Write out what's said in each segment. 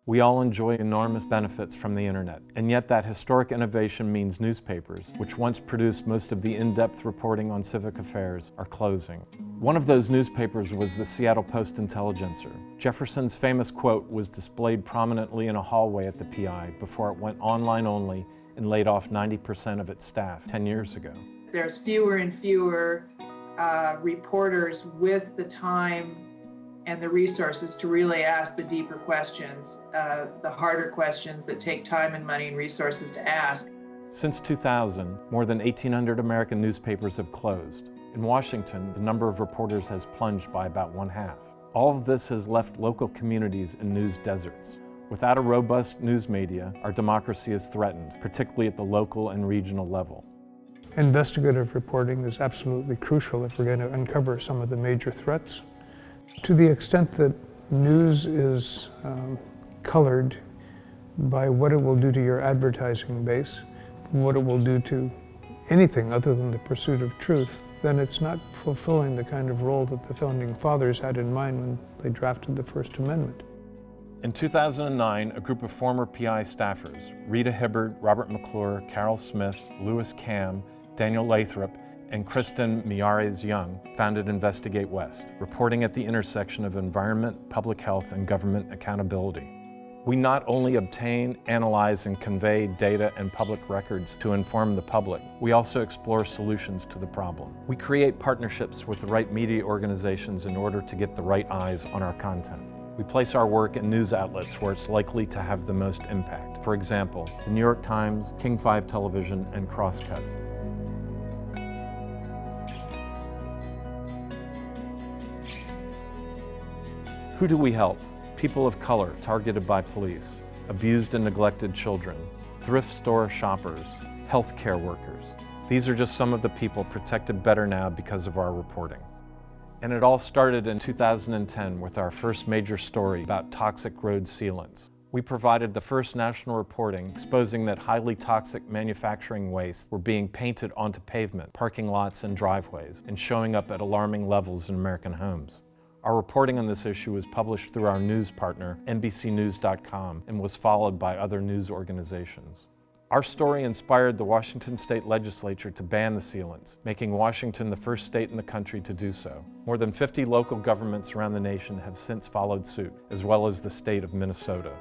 We all enjoy enormous benefits from the internet, and yet that historic innovation means newspapers, which once produced most of the in-depth reporting on civic affairs, are closing. One of those newspapers was the Seattle Post-Intelligencer. Jefferson's famous quote was displayed prominently in a hallway at the PI before it went online only and laid off 90% of its staff 10 years ago. There's fewer and fewer reporters with the time and the resources to really ask the deeper questions, the harder questions that take time and money and resources to ask. Since 2000, more than 1,800 American newspapers have closed. In Washington, the number of reporters has plunged by about one-half. All of this has left local communities in news deserts. Without a robust news media, our democracy is threatened, particularly at the local and regional level. Investigative reporting is absolutely crucial if we're going to uncover some of the major threats. To the extent that news is colored by what it will do to your advertising base, what it will do to anything other than the pursuit of truth, then it's not fulfilling the kind of role that the Founding Fathers had in mind when they drafted the First Amendment. In 2009, a group of former PI staffers, Rita Hibbard, Robert McClure, Carol Smith, Louis Kamm, Daniel Lathrop, and Kristen Miyares-Young founded InvestigateWest, reporting at the intersection of environment, public health, and government accountability. We not only obtain, analyze, and convey data and public records to inform the public, we also explore solutions to the problem. We create partnerships with the right media organizations in order to get the right eyes on our content. We place our work in news outlets where it's likely to have the most impact. For example, the New York Times, King 5 Television, and Crosscut. Who do we help? People of color targeted by police, abused and neglected children, thrift store shoppers, healthcare workers. These are just some of the people protected better now because of our reporting. And it all started in 2010 with our first major story about toxic road sealants. We provided the first national reporting exposing that highly toxic manufacturing wastes were being painted onto pavement, parking lots, and driveways, and showing up at alarming levels in American homes. Our reporting on this issue was published through our news partner, NBCnews.com, and was followed by other news organizations. Our story inspired the Washington State Legislature to ban the sealants, making Washington the first state in the country to do so. More than 50 local governments around the nation have since followed suit, as well as the state of Minnesota.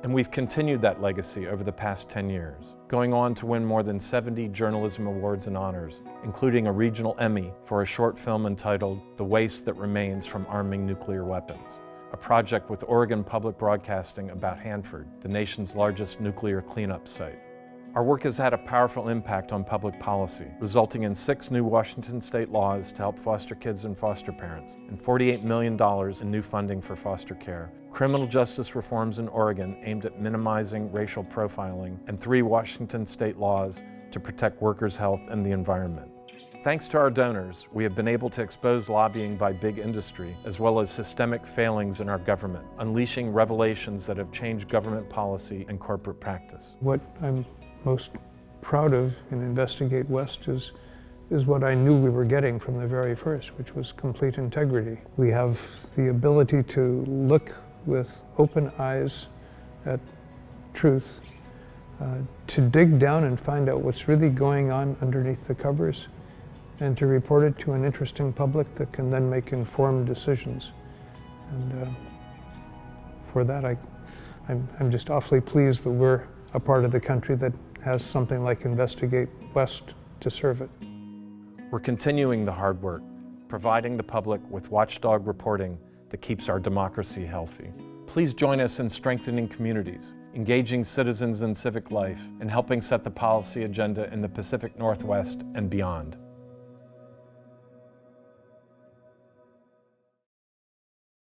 And we've continued that legacy over the past 10 years, going on to win more than 70 journalism awards and honors, including a regional Emmy for a short film entitled The Waste That Remains from Arming Nuclear Weapons, a project with Oregon Public Broadcasting about Hanford, the nation's largest nuclear cleanup site. Our work has had a powerful impact on public policy, resulting in 6 new Washington state laws to help foster kids and foster parents, and $48 million in new funding for foster care, criminal justice reforms in Oregon aimed at minimizing racial profiling, and 3 Washington state laws to protect workers' health and the environment. Thanks to our donors, we have been able to expose lobbying by big industry, as well as systemic failings in our government, unleashing revelations that have changed government policy and corporate practice. What I'm most proud of in InvestigateWest is what I knew we were getting from the very first, which was complete integrity. We have the ability to look with open eyes at truth, to dig down and find out what's really going on underneath the covers, and to report it to an interesting public that can then make informed decisions. And for that, I'm just awfully pleased that we're a part of the country that has something like InvestigateWest to serve it. We're continuing the hard work, providing the public with watchdog reporting that keeps our democracy healthy. Please join us in strengthening communities, engaging citizens in civic life, and helping set the policy agenda in the Pacific Northwest and beyond.